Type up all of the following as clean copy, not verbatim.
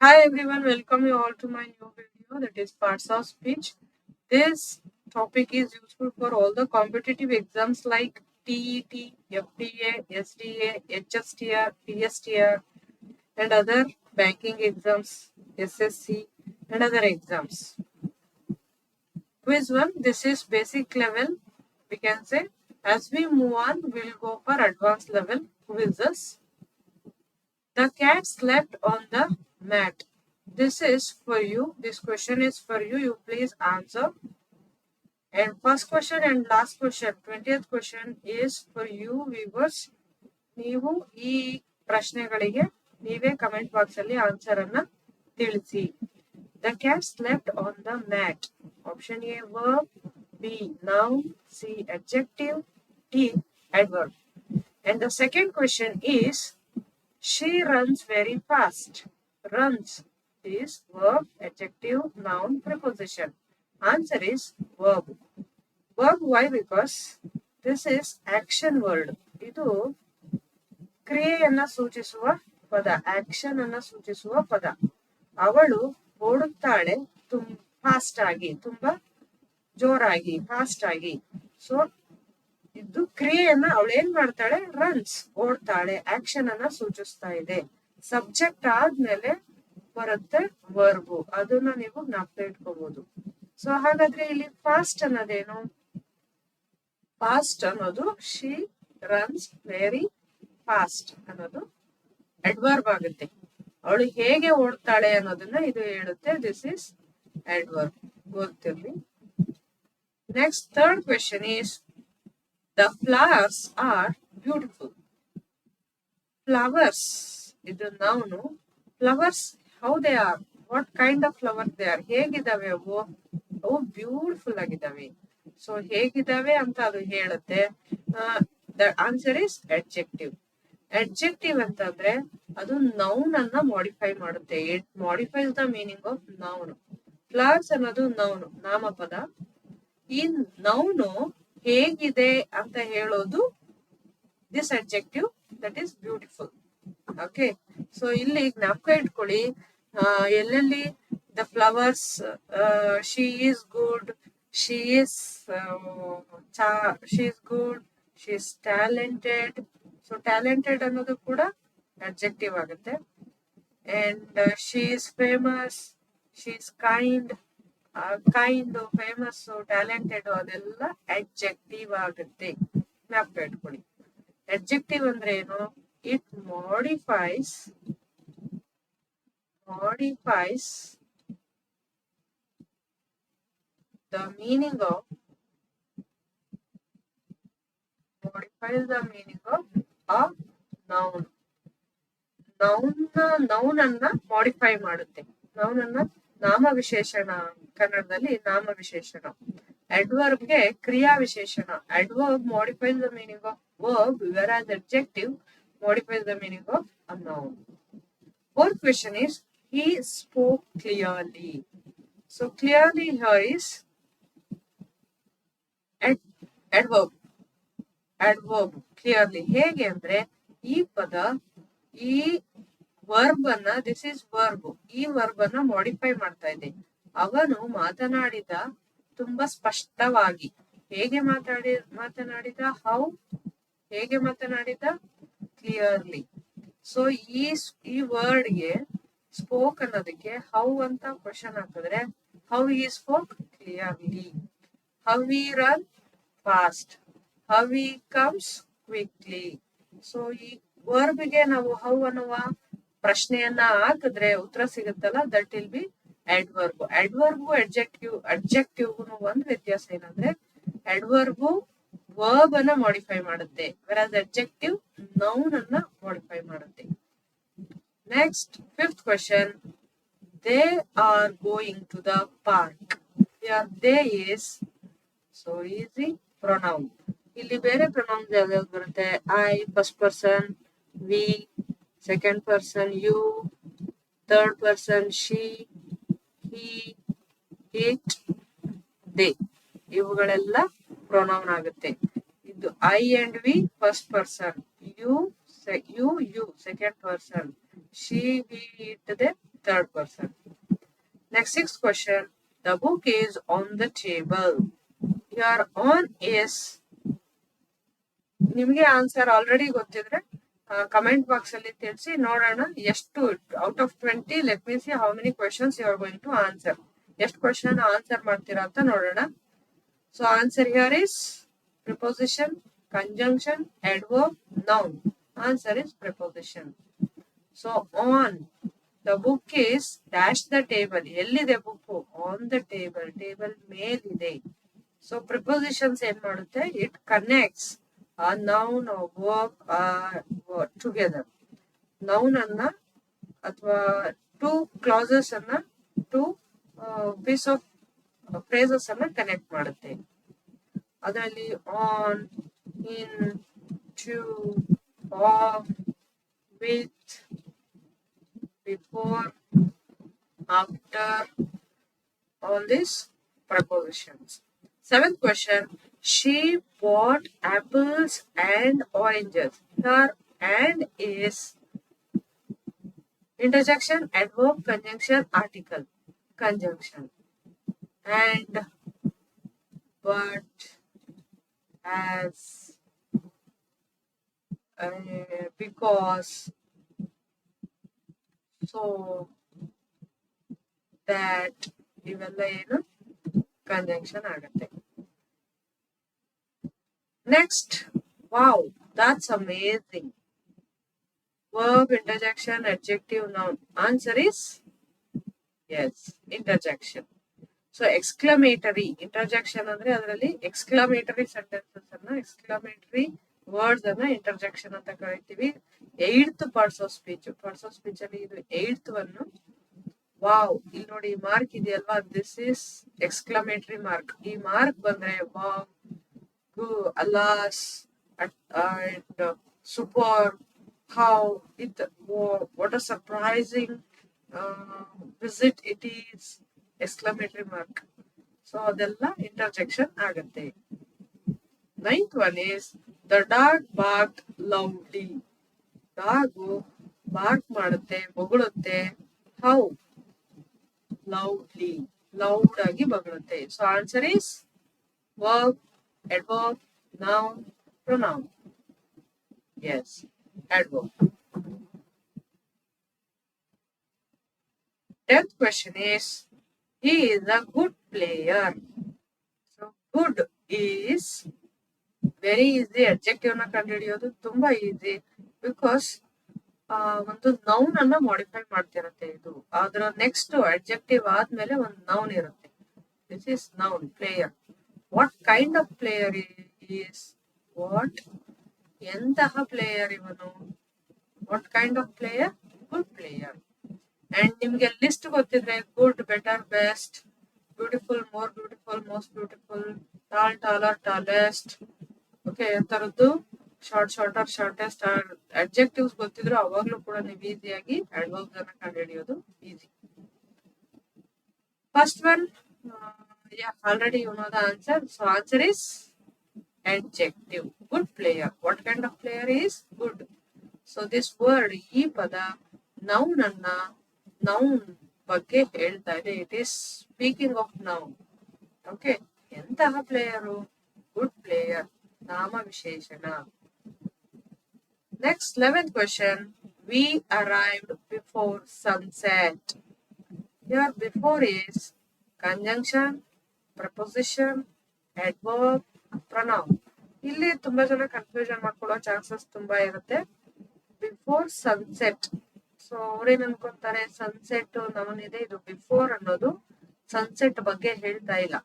Hi everyone, welcome you all to my new video that is parts of speech. This topic is useful for all the competitive exams like TET, FDA, SDA, HSTR, PSTR and other banking exams, SSC and other exams. Quiz 1, this is basic level, we can say. As we move on, we'll go for advanced level quizzes. The cat slept on the mat. This is for you. This question is for you. You please answer. And first question and last question, 20th question is for you viewers. ನೀವು ಈ ಪ್ರಶ್ನೆಗಳಿಗೆ ನೀವೇ comment box ಅಲ್ಲಿ answer ಅನ್ನ ತಿಳಿಸಿ. The cat slept on the mat. Option A verb, B noun, C adjective, D adverb. And the second question is she runs very fast. Runs is verb, adjective, noun, preposition. Answer is verb. Verb why? Because this is action word. ಇದು ಕ್ರಿಯೆಯನ್ನ ಸೂಚಿಸುವ ಪದ, action ಅನ್ನ ಸೂಚಿಸುವ ಪದ. ಅವಳು ಓಡುತ್ತಾಳೆ fast ಆಗಿ, ತುಂಬಾ ಜೋರಾಗಿ, ಫಾಸ್ಟ್ ಆಗಿ. ಸೊ ಇದು ಕ್ರಿಯೆಯನ್ನ ಅವಳು ಏನ್ ಮಾಡ್ತಾಳೆ? ರನ್ಸ್, ಓಡ್ತಾಳೆ, ಆಕ್ಷನ್ ಅನ್ನ ಸೂಚಿಸ್ತಾ ಇದೆ. ಸಬ್ಜೆಕ್ಟ್ ಆದ್ಮೇಲೆ ಬರುತ್ತೆ ವರ್ಬು, ಅದನ್ನ ನೀವು ಜ್ಞಾಪಕ ಇಟ್ಕೋಬಹುದು. ಸೊ ಹಾಗಾದ್ರೆ ಇಲ್ಲಿ ಫಾಸ್ಟ್ ಅನ್ನೋದೇನು? ಫಾಸ್ಟ್ ಅನ್ನೋದು ಶಿ ರನ್ಸ್ ವೆರಿ ಫಾಸ್ಟ್ ಅನ್ನೋದು ಅಡ್ವರ್ಬ್ ಆಗುತ್ತೆ. ಅವಳು ಹೇಗೆ ಓಡ್ತಾಳೆ ಅನ್ನೋದನ್ನ ಇದು ಹೇಳುತ್ತೆ. ದಿಸ್ ಇಸ್ ಅಡ್ವರ್ಬ್, ಗೊತ್ತಿರ್ಲಿ. Next third question is the flowers are beautiful. Flowers ಇದು noun. Flowers how they are, what kind of flowers they are, ಹೇಗಿದಾವೆ ಅವು? ಅವು ಬ್ಯೂಟಿಫುಲ್ ಆಗಿದಾವೆ. ಸೊ ಹೇಗಿದಾವೆ ಅಂತ ಅದು ಹೇಳುತ್ತೆ. The answer is adjective. Adjective ಅಂತಂದ್ರೆ ಅದು noun ಅನ್ನ modify ಮಾಡುತ್ತೆ. It modifies the meaning of noun. Flowers ಅನ್ನೋದು noun, ನಾಮಪದ. ಈ noun ಹೇಗಿದೆ ಅಂತ ಹೇಳೋದು this adjective, that is beautiful. Okay, so ಇಲ್ಲಿ ಜ್ಞಾಪಕ ಇಟ್ಕೊಳ್ಳಿ, ಎಲ್ಲೆಲ್ಲಿ the flowers, she is good, she is good, she is talented. So talented ಅನ್ನೋದು ಕೂಡ ಅಡ್ಜೆಕ್ಟಿವ್ ಆಗುತ್ತೆ. And she is famous, she is kind, kind, famous, talented ಅದೆಲ್ಲ adjective ಆಗುತ್ತೆ. ಜ್ಞಾಪಕ ಇಟ್ಕೊಳ್ಳಿ. ಅಡ್ಜೆಕ್ಟಿವ್ ಅಂದ್ರೆ ಏನು? It modifies the meaning of a noun. Noun ಅನ್ನ ಮಾಡಿಫೈ ಮಾಡುತ್ತೆ. ನೌನ್ ಅನ್ನ ನಾಮ ವಿಶೇಷಣ, ಕನ್ನಡದಲ್ಲಿ ನಾಮ ವಿಶೇಷಣ. ಅಡ್ವರ್ಬ್ ಗೆ ಕ್ರಿಯಾ ವಿಶೇಷಣ. Adverb modifies the meaning of verb, whereas adjective modifies the meaning of a noun. Fourth question is he spoke clearly. So clearly here is adverb. Clearly ಹೇಗೆ ಅಂದ್ರೆ ಈ ಪದ, ಈ ವರ್ಬ್ ಅನ್ನ, ದಿಸ್ ಇಸ್ ವರ್ಬ್, ಈ ವರ್ಬ್ ಅನ್ನ modify ಮಾಡ್ತಾ ಇದೆ. ಅವನು ಮಾತನಾಡಿದ ತುಂಬಾ ಸ್ಪಷ್ಟವಾಗಿ. ಹೇಗೆ ಮಾತನಾಡಿದ? ಹೌ, ಹೇಗೆ ಮಾತನಾಡಿದ? ಕ್ಲಿಯರ್ಲಿ. ಸೊ ಈ ವರ್ಡ್ ಗೆ ಸ್ಪೋಕ್ ಅನ್ನೋದಕ್ಕೆ ಹೌ ಅಂತ ಕ್ವಶನ್ ಹಾಕಿದ್ರೆ, how he spoke clearly, how he run fast, how he comes quickly. So ಈ ವರ್ಬ್ ಗೆ ನಾವು ಹೌ ಅನ್ನುವ ಪ್ರಶ್ನೆಯನ್ನ ಹಾಕಿದ್ರೆ ಉತ್ತರ ಸಿಗುತ್ತಲ್ಲ, that will be adverb. Adverb adjective ಒಂದ್ ವ್ಯತ್ಯಾಸ ಏನಂದ್ರೆ, ಅಡ್ವರ್ಬ್ ವರ್ಬ್ ಅನ್ನ ಮಾಡಿಫೈ ಮಾಡುತ್ತೆ, whereas adjective ನೌನ್ ಅನ್ನ ಮಾಡಿಫೈ ಮಾಡುತ್ತೆ. Next fifth question, they are going to the park. They is so easy pronoun. ಇಲ್ಲಿ ಬೇರೆ ಪ್ರೊನೌನ್ಸ್ ಯಾವ್ಯಾವ್ದು ಬರುತ್ತೆ? I first person, we second person, you third person, she, he, it, they. ಇವುಗಳೆಲ್ಲ pronoun ಆಗುತ್ತೆ. ಇದು I and we first person, you second person, she, he, it, they third person. Next, sixth question. The book is on the table. Your on is ನಿಮಗೆ answer already ಗೊತ್ತಿದ್ರೆ comment box ಅಲ್ಲಿ ತಿಳಿಸಿ ನೋಡೋಣ ಎಷ್ಟು out of 20 let me see how many questions you are going to answer. ಎಷ್ಟು question answer ಮಾಡ್ತೀರಾ ಅಂತ ನೋಡೋಣ. So answer here is preposition, conjunction, adverb, noun. Answer is preposition. So on the book is dash the table. ಎಲ್ಲಿದೆ book? on the table. Table ಮೇಲಿದೆ. So prepositions ಏನ್ ಮಾಡುತ್ತೆ? It connects a noun or verb together. noun ಅನ್ನ ಅಥವಾ two clauses ಅನ್ನ two piece of phrases ಅನ್ನ connect ಮಾಡುತ್ತೆ. ಅದರಲ್ಲಿ on, in, to, of, with, before, after, all these prepositions. Seventh question. She bought apples and oranges. Here and is interjection, adverb, conjunction, article. Conjunction. And, but, as, because, so, that, ಇವೆಲ್ಲ ಏನು conjunction ಆಗುತ್ತೆ. Next, wow, that's amazing. Verb, interjection, adjective, noun. Answer is yes, interjection. So exclamatory interjection ಅಂದ್ರೆ ಅದರಲ್ಲಿ exclamatory sentences ಅನ್ನ exclamatory words ಅನ್ನ interjection ಅಂತ ಕರಿತೀವಿ. 8th parts of speech ಅಲ್ಲಿ ಇದು 8th ಒನ್. ವಾವ್, ಇಲ್ಲಿ ನೋಡಿ ಮಾರ್ಕ್ ಇದೆಯಲ್ವಾ, ದಿಸ್ ಇಸ್ ಎಕ್ಸ್ಕ್ಲಮೇಟರಿ ಮಾರ್ಕ್. ಈ ಮಾರ್ಕ್ ಬಂದ್ರೆ wow, alas, and super, how, it, what a surprising visit it is, exclamatory mark. So ಅದೆಲ್ಲ ಇಂಟರ್ಜೆಕ್ಷನ್ ಆಗತ್ತೆ. 9th one is the dog barked loudly. Dog bark ಮಾಡುತ್ತೆ, ಬೊಗಳುತ್ತೆ. How? Loudly, loud ಆಗಿ ಬೊಗಳುತ್ತೆ. So answer is verb, adverb, noun, pronoun. Yes, adverb. 10th question is, he is a good player. So good is very easy. adjective ನ ಕಂಡುಹಿಡಿಯೋದು ತುಂಬಾ easy, because ಒಂದು noun ಅನ್ನ modify ಮಾಡ್ತಿರುತ್ತೆ ಇದು. ಅದರ ನೆಕ್ಸ್ಟ್ ಅಡ್ಜೆಕ್ಟಿವ್ ಆದ್ಮೇಲೆ ಒಂದು ನೌನ್ ಇರುತ್ತೆ. This is noun, player. What kind of player is? What, ಎಂತಹ ಪ್ಲೇಯರ್ ಇವನು? What kind of player? Good player. And ನಿಮ್ಗೆ ಲಿಸ್ಟ್ ಗೊತ್ತಿದ್ರೆ good, better, best, beautiful, more beautiful, most beautiful, tall, taller, tallest, okay, ತರದ್ದು shorter, shortest adjectives ಗೊತ್ತಿದ್ರು ಅವಾಗ್ಲೂ ಕೂಡ ನೀವು ಈಸಿಯಾಗಿ adverbs ಅನ್ನ ಕಂಡುಹಿಡಿಯೋದು easy. First one, already you know the answer. So answer is adjective. Good player. What kind of player is good? So this word, ಈ ಪದ noun ಅನ್ನ noun ಬಗ್ಗೆ ಹೇಳ್ತಾ ಇದೆ. It is speaking of noun. Okay, ಎಂತಹ player? Good player, ನಾಮ ವಿಶೇಷಣ. Next 11th question. We arrived before sunset. Here before is conjunction, preposition, adverb, pronoun. ಇಲ್ಲಿ ತುಂಬಾ ಜನ ಕನ್ಫ್ಯೂಷನ್ ಮಾಡ್ಕೊಳ್ಳೋ ಚಾನ್ಸಸ್ ತುಂಬಾ ಇರುತ್ತೆ. ಬಿಫೋರ್ ಸನ್ಸೆಟ್, ಸೊ ಅವ್ರೇನ್ ಅನ್ಕೊಂತಾರೆ, ಸನ್ಸೆಟ್ ನೌನ್ ಇದೆ, ಇದು ಬಿಫೋರ್ ಅನ್ನೋದು ಸನ್ಸೆಟ್ ಬಗ್ಗೆ ಹೇಳ್ತಾ ಇಲ್ಲ.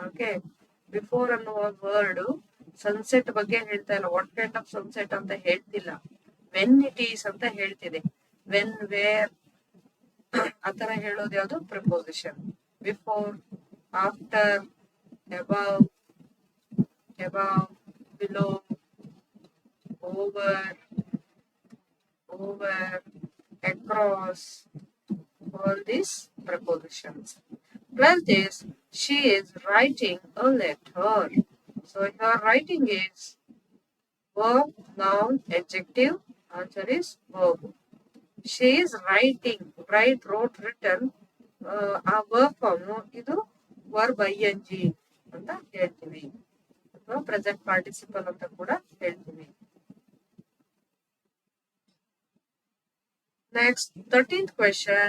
ಓಕೆ, ಬಿಫೋರ್ ಅನ್ನುವ ವರ್ಡ್ ಸನ್ಸೆಟ್ ಬಗ್ಗೆ ಹೇಳ್ತಾ ಇಲ್ಲ. ವಾಟ್ ಕೈಂಡ್ ಆಫ್ ಸನ್ಸೆಟ್ ಅಂತ ಹೇಳ್ತಿಲ್ಲ. ವೆನ್ ಇಟ್ ಈಸ್ ಅಂತ ಹೇಳ್ತಿದೆ. ವೆನ್, ವೇರ್ ಆತರ ಹೇಳೋದು ಯಾವುದು? Preposition. Before, after, above, below, over, across, all these prepositions. 12th is, she is writing a letter. So her writing is verb, noun, adjective. Answer is verb. She is writing. Right, wrote, return ಆ verb form ಇದು verb ing ಅಂತ ಹೇಳ್ತೀವಿ, ಅಥವಾ present participle ಅಂತ ಕೂಡ ಹೇಳ್ತೀವಿ. Next, 13th question.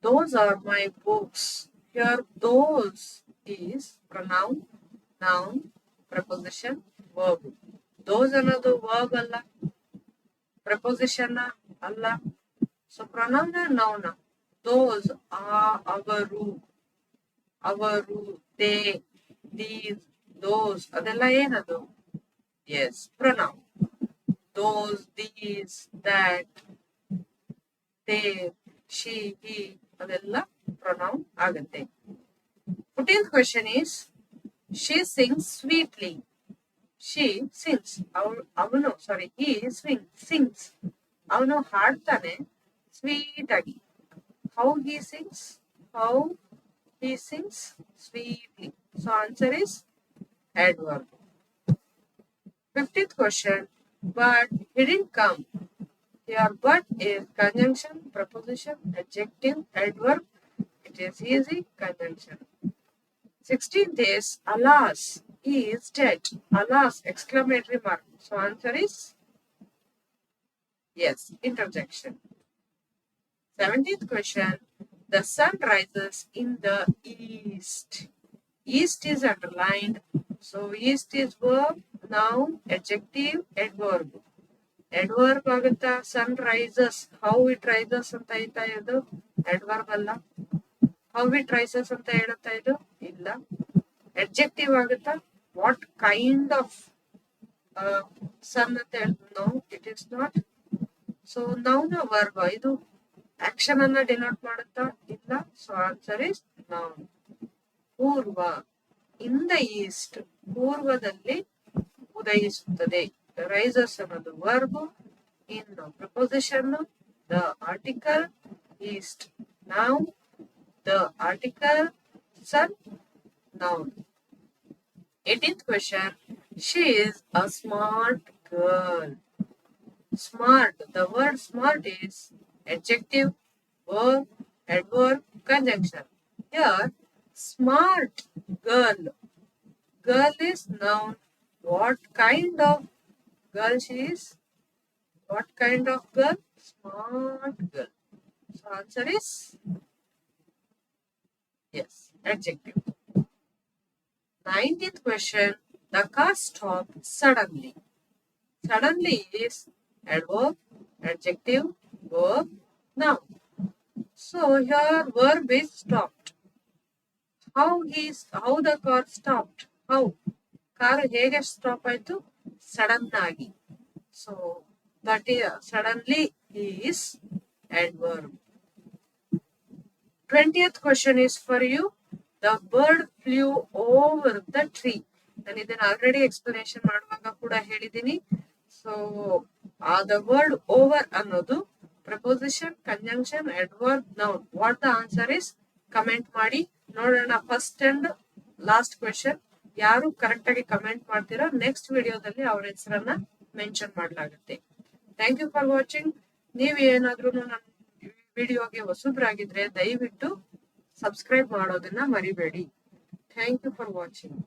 Those are my books. Here, those is pronoun, noun, preposition, verb. Those ಅನ್ನೋದು verb ಅಲ್ಲ, preposition ಅಲ್ಲ. So pronoun noun. Those ಅವರು, ಅವರು, they, these, those ಅದೆಲ್ಲ ಏನದು? Yes, pronoun. Those, these, that, they, she, he ಅದೆಲ್ಲ pronoun ಆಗುತ್ತೆ. 14th question is, she sings sweetly. She sings. He sings. ಅವನು ಹಾಡ್ತಾನೆ ಸ್ವೀಟ್ ಆಗಿ. How he sings? How he sings sweetly. So answer is adverb. 15th question. But he didn't come. Here, but is conjunction, preposition, adjective, adverb. It is easy conjunction. 16th is, alas, he is dead. Alas, exclamatory mark. So answer is yes, interjection. 17th question. The sun rises in the east. East is underlined. So east is verb, noun, adjective, adverb. Adverb ಆಗುತ್ತಾ? Sun rises. How it rises ಅಂತ ಆಯ್ತಾ ಇದು? Adverb ಅಲ್ಲ. How it rises ಅಂತ ಹೇಳುತ್ತಾ ಇದು? ಇಲ್ಲ. Adjective ಆಗುತ್ತಾ? What kind of sun ಅಂತ ಹೇಳ್ತಾ? No, it is not. So noun verb. ಇದು ಆಕ್ಷನ್ ಅನ್ನ ಡಿನೋಟ್ ಮಾಡುತ್ತಾ? ಇಲ್ಲ. So answer is noun. ಪೂರ್ವ, ಇನ್ ದ ಈಸ್ಟ್, ಪೂರ್ವದಲ್ಲಿ ಉದಯಿಸುತ್ತದೆ. ರೈಸಸ್ ಅನ್ನೋದು verb, in preposition, the article, east noun, the article, sun noun. 18th question. She is a smart girl. Smart, the word smart is adjective, verb, adverb, conjunction. Here, smart girl. Girl is noun. What kind of girl she is? What kind of girl? Smart girl. So answer is yes, adjective. 19th question. The car stopped suddenly. Suddenly is adverb, adjective, verb, noun. So here verb is stopped. How the car stopped? How? Car ಹೇಗೆ stop ಆಯ್ತು? Sudden ಆಗಿ. So that suddenly is adverb. 20th question is for you. The bird flew over the tree. ನಾನು ಇದನ್ನ already explanation ಮಾಡುವಾಗ ಕೂಡ ಹೇಳಿದ್ದೀನಿ. So the word over ಅನ್ನೋದು ಪ್ರಪೋಸಿಷನ್, conjunction, adverb, noun. What the answer is comment ಮಾಡಿ ನೋಡೋಣ. ಫಸ್ಟ್ ಅಂಡ್ ಲಾಸ್ಟ್ ಕ್ವೆಶನ್ ಯಾರು ಕರೆಕ್ಟ್ ಆಗಿ ಕಮೆಂಟ್ ಮಾಡ್ತೀರೋ ನೆಕ್ಸ್ಟ್ ವಿಡಿಯೋದಲ್ಲಿ ಅವ್ರ ಹೆಸರನ್ನ ಮೆನ್ಷನ್ ಮಾಡಲಾಗುತ್ತೆ. Thank you for watching. ನೀವು ಏನಾದ್ರೂ ನನ್ನ ವಿಡಿಯೋಗೆ ಹೊಸಬ್ರಾಗಿದ್ರೆ ದಯವಿಟ್ಟು ಸಬ್ಸ್ಕ್ರೈಬ್ ಮಾಡೋದನ್ನ ಮರಿಬೇಡಿ. Thank you for watching.